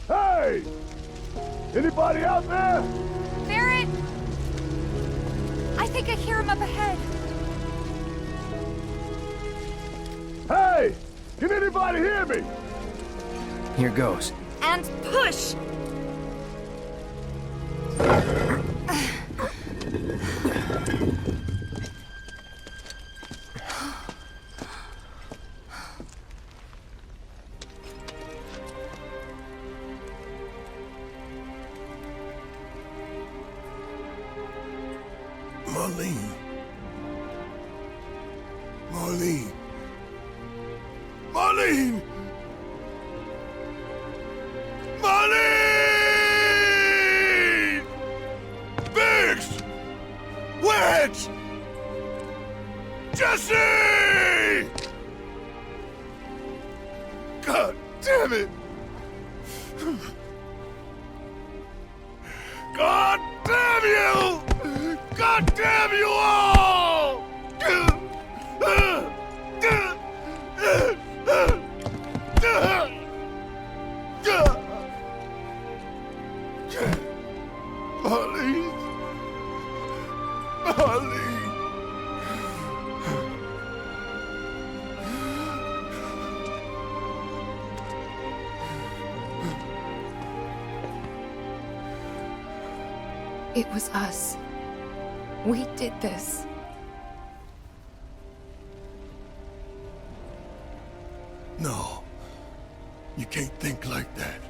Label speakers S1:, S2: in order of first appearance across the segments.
S1: Hey! Anybody out there?
S2: Barrett! I think I hear him up ahead.
S1: Hey! Can anybody hear me?
S3: Here goes.
S2: And push!
S1: Marlene. Marlene. Marlene! Marlene! Biggs! Wedge! Jesse! God damn it! God damn you! God damn you all! Marlene. Marlene.
S2: It was us. We did this.
S1: No. You can't think like that.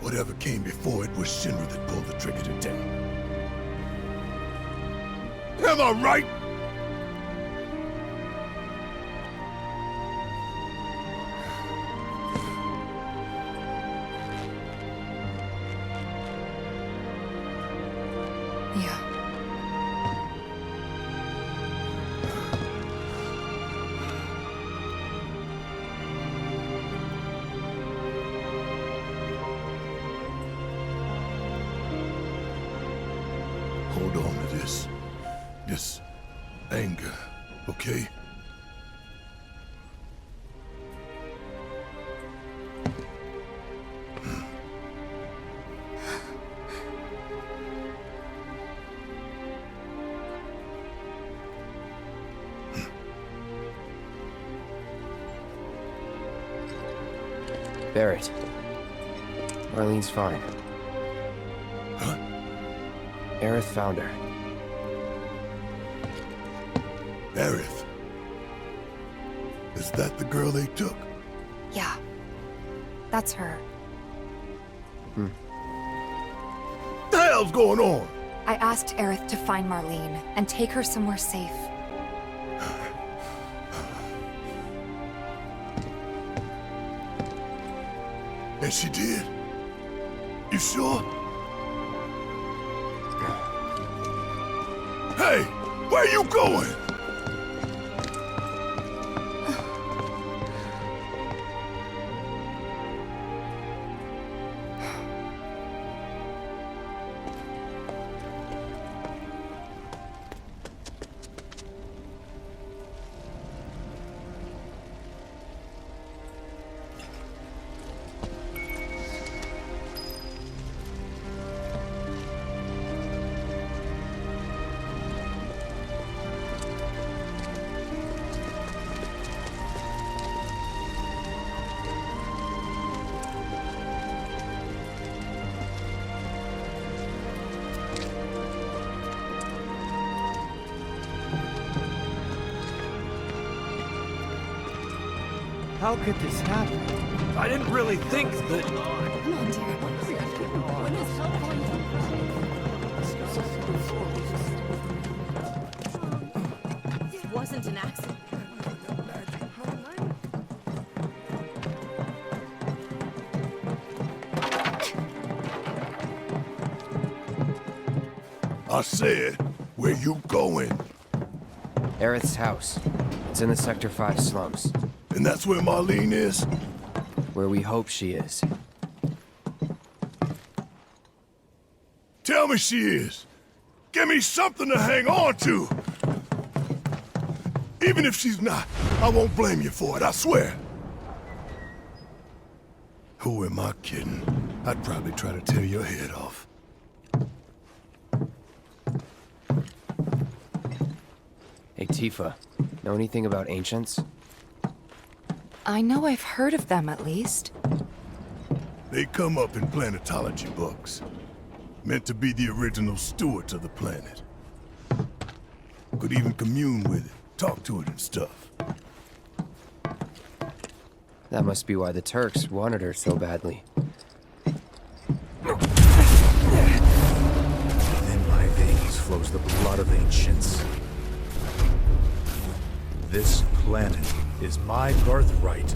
S1: Whatever came before it was Shinra that pulled the trigger today. Am I right?
S2: Yeah.
S1: Hold on to this anger, okay?
S3: Barrett. Marlene's fine.
S1: Huh?
S3: Aerith found her.
S1: Aerith. Is that the girl they took?
S2: Yeah. That's her.
S1: What the hell's going on?
S2: I asked Aerith to find Marlene and take her somewhere safe.
S1: And she did? You sure? Hey, where you going?
S4: How could this happen?
S5: I didn't really think that...
S2: Come on, dear. When is help going to... This wasn't an accident.
S1: I said, where you going?
S3: AERITH'S house. It's in the Sector 5 slums.
S1: And that's where Marlene is?
S3: Where we hope she is.
S1: Tell me she is. Give me something to hang on to. Even if she's not, I won't blame you for it, I swear. Who am I kidding? I'd probably try to tear your head off.
S3: Hey, Tifa. Know anything about ancients?
S2: I know I've heard of them, at least.
S1: They come up in planetology books. Meant to be the original stewards of the planet. Could even commune with it, talk to it and stuff.
S3: That must be why the Turks wanted her so badly.
S5: In my veins flows the blood of ancients. This planet is my birthright.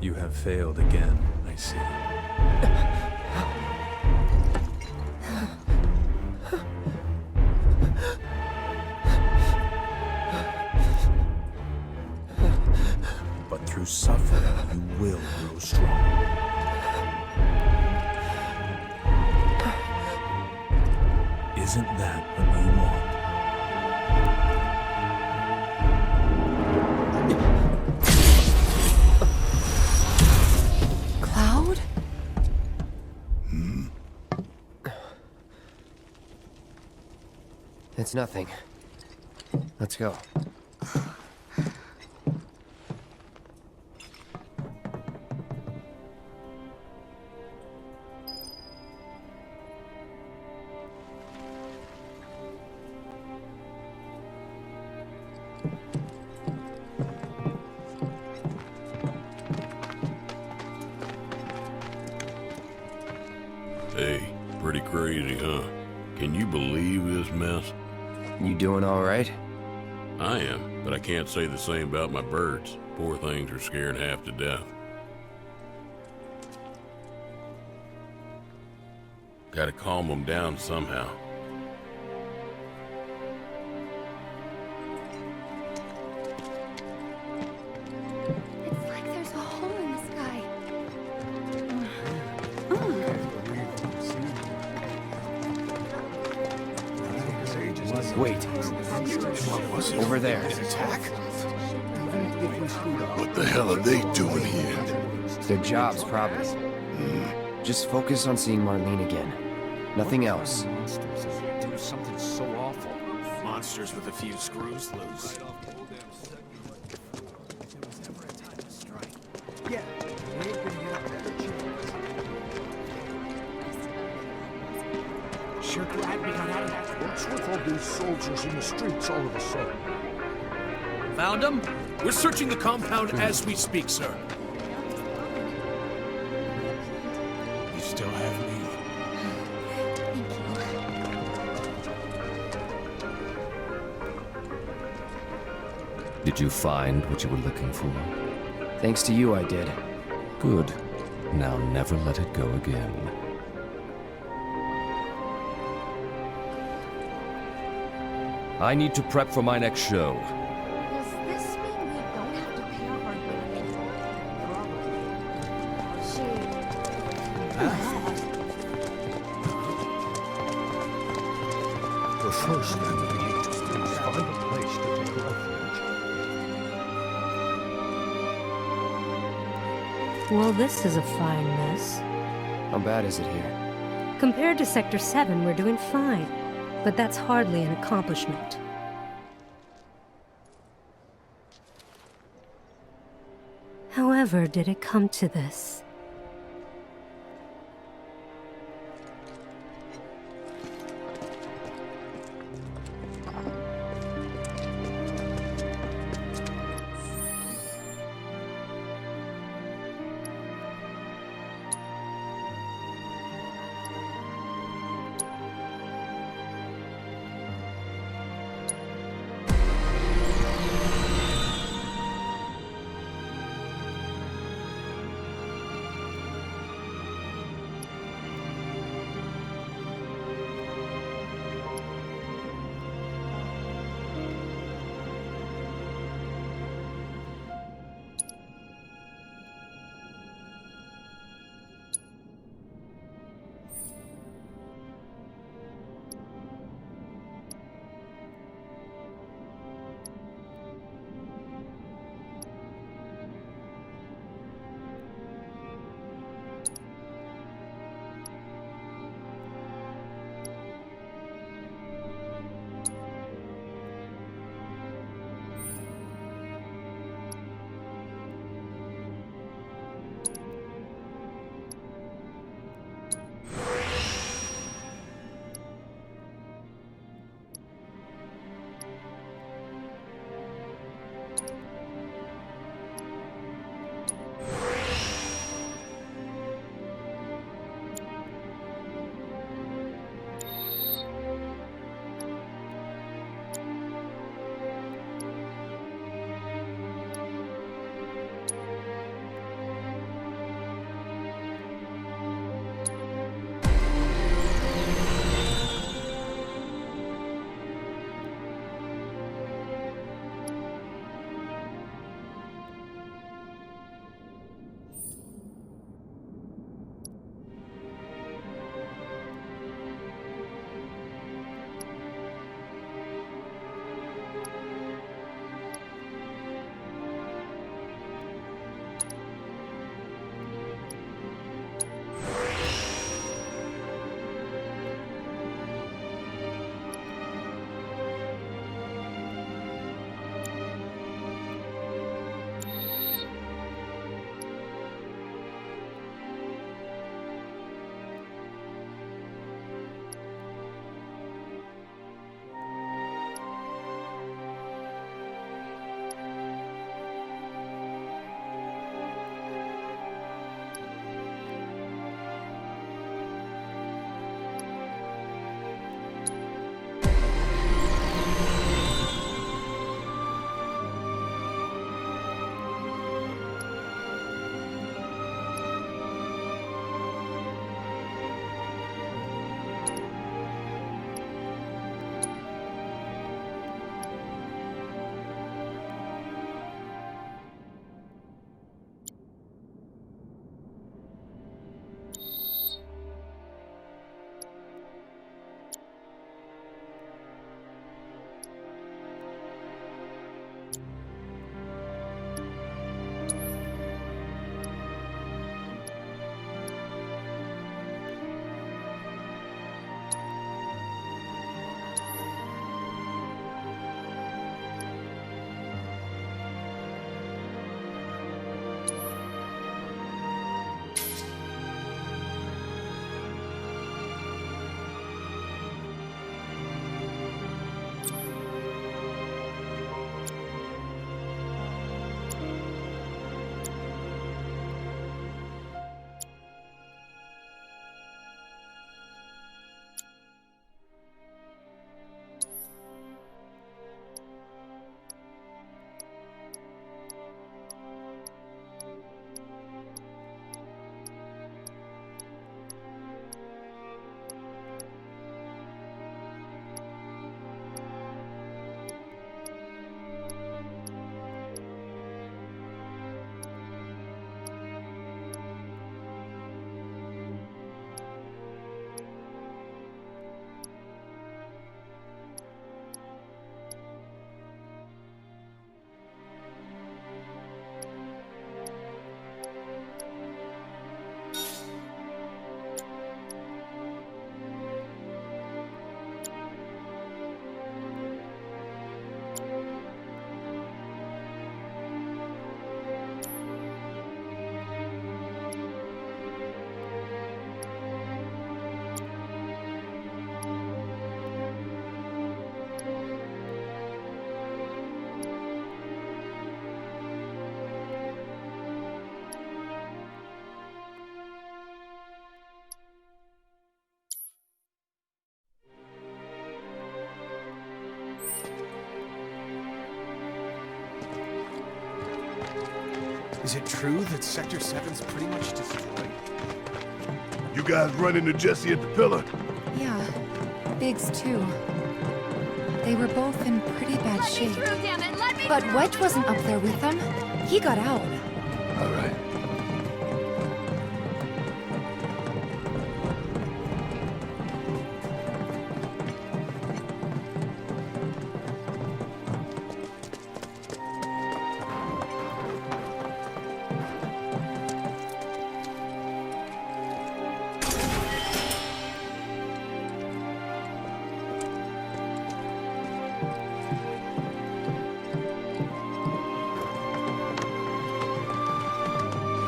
S5: You have failed again, I see. But through suffering, you will grow strong. Isn't that what you want?
S2: Cloud?
S3: It's nothing. Let's go.
S1: Hey, pretty crazy, huh? Can you believe this mess?
S3: You doing all right?
S1: I am, but I can't say the same about my birds. Poor things are scared half to death. Gotta calm them down somehow.
S2: It's like there's a hole in the sky.
S3: Wait. Over there.
S1: What the hell are they doing here?
S3: Their jobs, probably. Just focus on seeing Marlene again. Nothing else.
S4: Monsters do something so awful. Monsters with a few screws loose. Yeah, we ain't gonna get a better chance. Sure glad we got out of that.
S6: What's with all these soldiers in the streets all of a sudden?
S5: Found him? We're searching the compound as we speak, sir.
S4: You still have me.
S7: Did you find what you were looking for?
S3: Thanks to you, I did.
S7: Good. Now never let it go again. I need to prep for my next show.
S2: Does this mean we don't have to pay off our bills?
S6: The first thing we need to do is find a place to take refuge.
S8: Well, this is a fine mess.
S3: How bad is it here?
S8: Compared to Sector 7, we're doing fine. But that's hardly an accomplishment. However did it come to this?
S4: Is it true that Sector 7's pretty much destroyed?
S1: You guys run into Jesse at the pillar?
S2: Yeah, Biggs too. They were both in pretty bad shape. But Wedge wasn't up there with them. He got out.
S1: All right.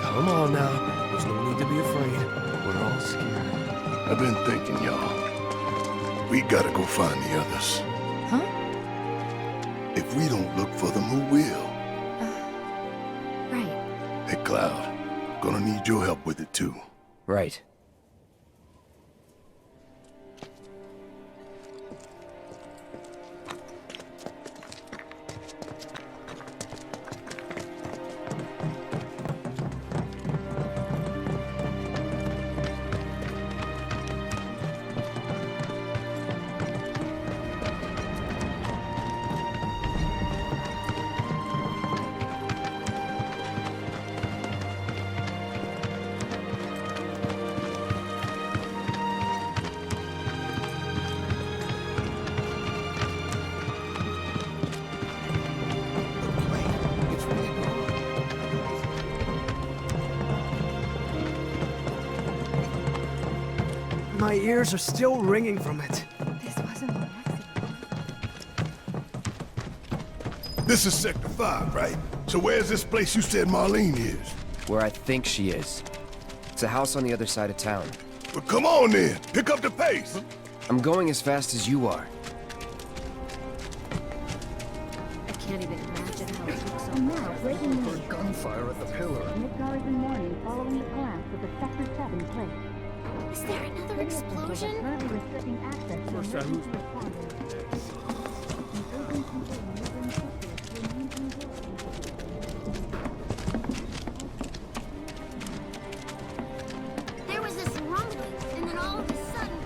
S3: Come on now. There's no need to be afraid. We're all scared.
S1: I've been thinking, y'all. We gotta go find the others.
S2: Huh?
S1: If we don't look for them, who will?
S2: Right.
S1: Hey, Cloud. Gonna need your help with it, too.
S3: Right.
S9: My ears are still ringing from it.
S2: This wasn't an accident.
S1: This is Sector 5, right? So where's this place you said Marlene is?
S3: Where I think she is. It's a house on the other side of town.
S1: Well, come on then. Pick up the pace.
S3: I'm going as fast as you are.
S8: I can't even imagine how it looks so now. Breaking news.
S6: Gunfire at the pillar.
S8: Mid hours in the morning following the collapse of the Sector 7 place.
S2: Is there another explosion?
S8: Currently restricting access to emergency responders.
S10: There was this rumbling, and then all of a sudden...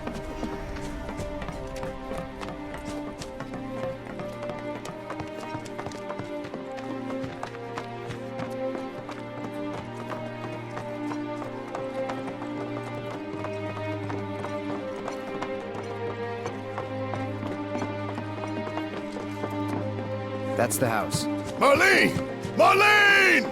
S3: That's the house.
S1: Marlene! Marlene!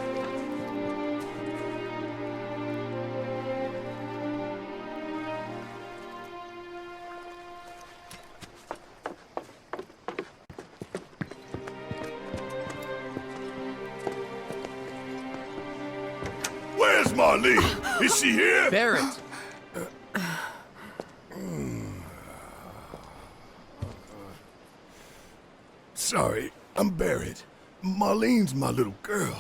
S1: Where's Marlene? Is she here?
S3: Barrett!
S1: Sorry, I'm Barrett. Marlene's my little girl.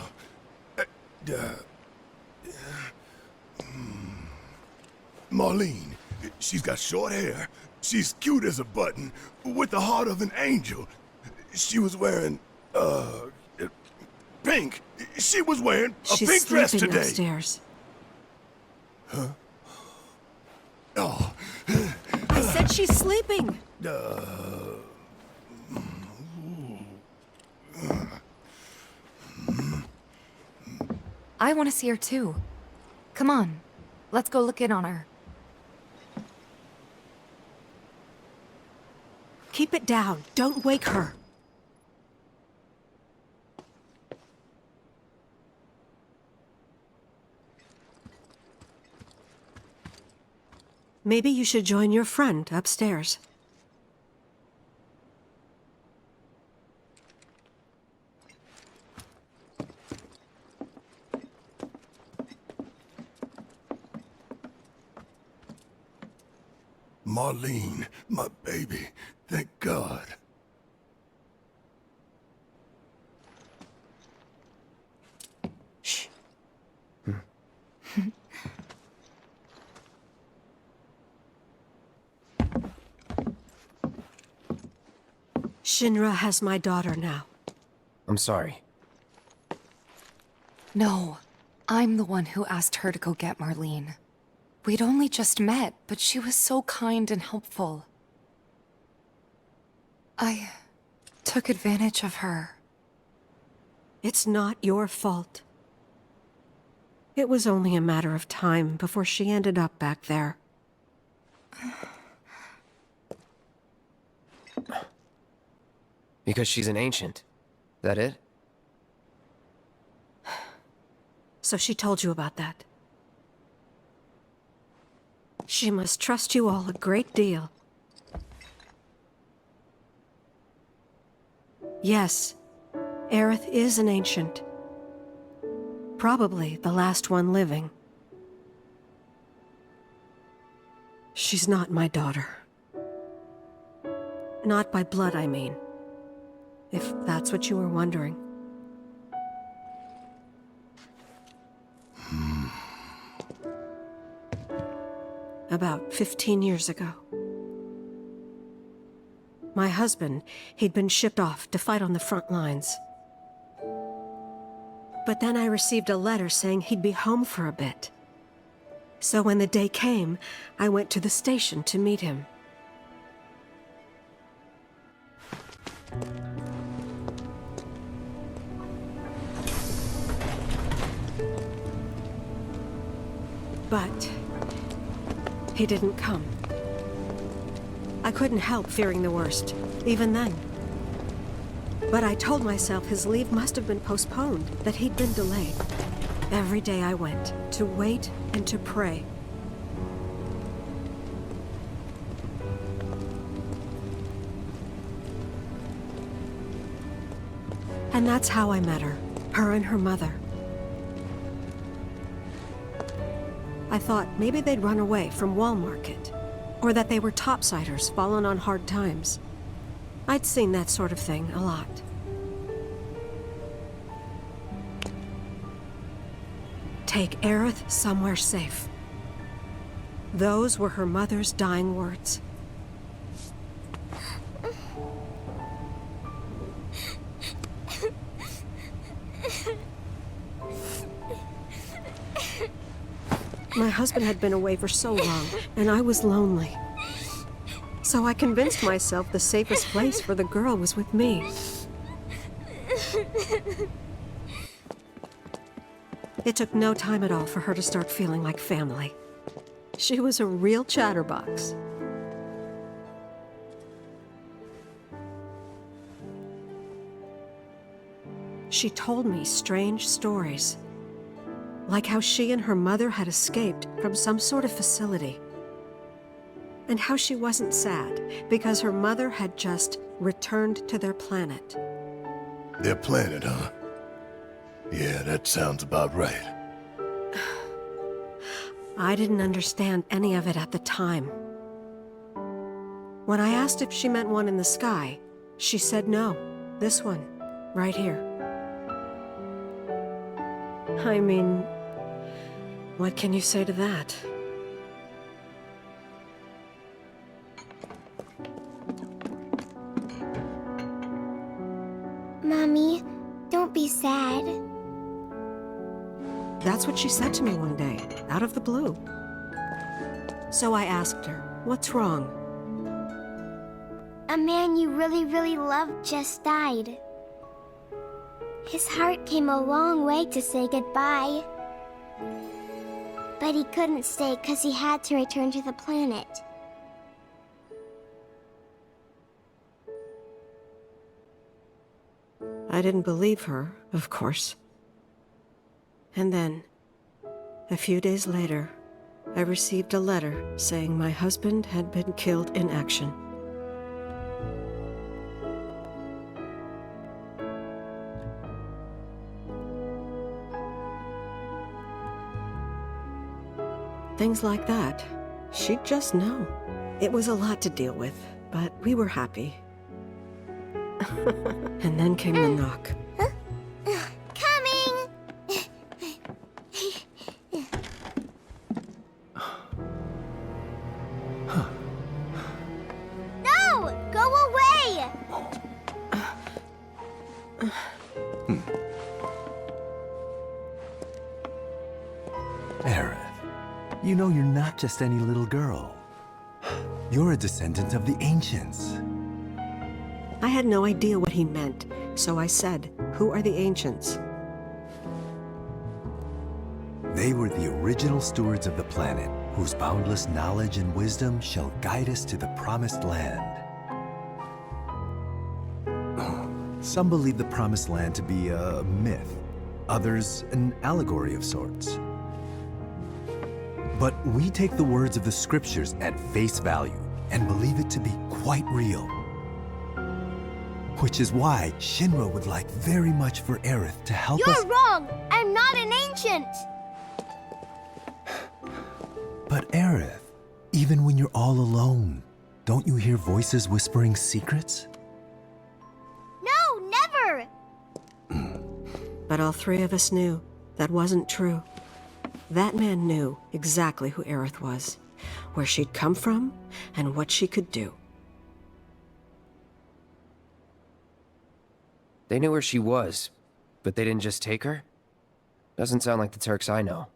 S1: Marlene, she's got short hair. She's cute as a button, with the heart of an angel. She was wearing, pink. She was wearing a
S8: She's
S1: pink dress
S8: sleeping
S1: today.
S8: upstairs.
S1: Oh,
S8: I said she's sleeping.
S2: I want to see her too. Come on. Let's go look in on her.
S8: Keep it down. Don't wake her. Maybe you should join your friend upstairs.
S1: Marlene, my baby. Thank God.
S3: Shh.
S8: Shinra has my daughter now.
S3: I'm sorry.
S2: No, I'm the one who asked her to go get Marlene. We'd only just met, but she was so kind and helpful. I took advantage of her.
S11: It's not your fault. It was only a matter of time before she ended up back there.
S3: Because she's an ancient. That it?
S11: So she told you about that. She must trust you all a great deal. Yes, Aerith is an ancient. Probably the last one living. She's not my daughter. Not by blood, I mean. If that's what you were wondering. About 15 years ago. My husband, he'd been shipped off to fight on the front lines. But then I received a letter saying he'd be home for a bit. So when the day came, I went to the station to meet him. But he didn't come. I couldn't help fearing the worst, even then. But I told myself his leave must have been postponed, that he'd been delayed. Every day I went, to wait and to pray. And that's how I met her and her mother. I thought maybe they'd run away from Wall Market, or that they were topsiders fallen on hard times. I'd seen that sort of thing a lot. Take Aerith somewhere safe. Those were her mother's dying words. My husband had been away for so long, and I was lonely. So I convinced myself the safest place for the girl was with me. It took no time at all for her to start feeling like family. She was a real chatterbox. She told me strange stories. Like how she and her mother had escaped from some sort of facility. And how she wasn't sad because her mother had just returned to their planet.
S1: Their planet, huh? Yeah, that sounds about right.
S11: I didn't understand any of it at the time. When I asked if she meant one in the sky, she said no. This one, right here. I mean, what can you say to that?
S10: Mommy, don't be sad.
S11: That's what she said to me one day, out of the blue. So I asked her, what's wrong?
S10: A man you really, really loved just died. His heart came a long way to say goodbye. But he couldn't stay because he had to return to the planet.
S11: I didn't believe her, of course. And then, a few days later, I received a letter saying my husband had been killed in action. Things like that. She'd just know. It was a lot to deal with, but we were happy. And then came the knock.
S10: Coming! No! Go away!
S12: You know you're not just any little girl. You're a descendant of the ancients.
S11: I had no idea what he meant, so I said, "Who are the ancients?"
S12: They were the original stewards of the planet, whose boundless knowledge and wisdom shall guide us to the promised land. Some believe the promised land to be a myth, others an allegory of sorts. But we take the words of the scriptures at face value and believe it to be quite real. Which is why Shinra would like very much for Aerith to help us—
S10: You're wrong! I'm not an ancient!
S12: But Aerith, even when you're all alone, don't you hear voices whispering secrets?
S10: No, never!
S11: But all three of us knew that wasn't true. That man knew exactly who Aerith was, where she'd come from, and what she could do.
S3: They knew where she was, but they didn't just take her? Doesn't sound like the Turks I know.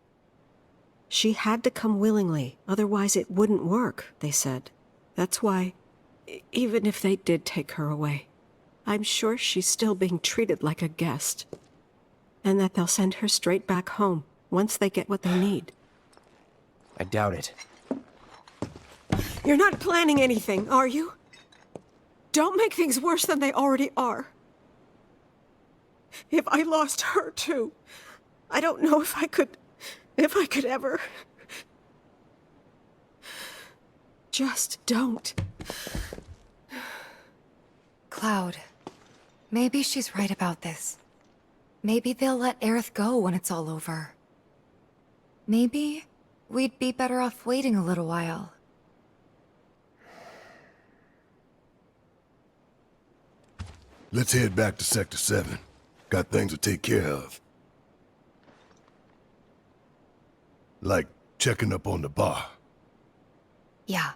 S11: She had to come willingly, otherwise it wouldn't work, they said. That's why, even if they did take her away, I'm sure she's still being treated like a guest. And that they'll send her straight back home, once they get what they need.
S3: I doubt it.
S11: You're not planning anything, are you? Don't make things worse than they already are. If I lost her too, I don't know if I could ever. Just don't.
S2: Cloud, maybe she's right about this. Maybe they'll let Aerith go when it's all over. Maybe we'd be better off waiting a little while.
S1: Let's head back to Sector 7. Got things to take care of. Like checking up on the bar.
S2: Yeah.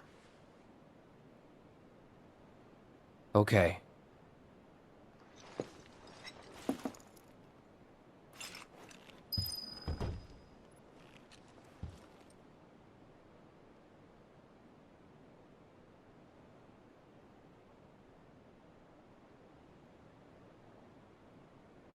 S3: Okay.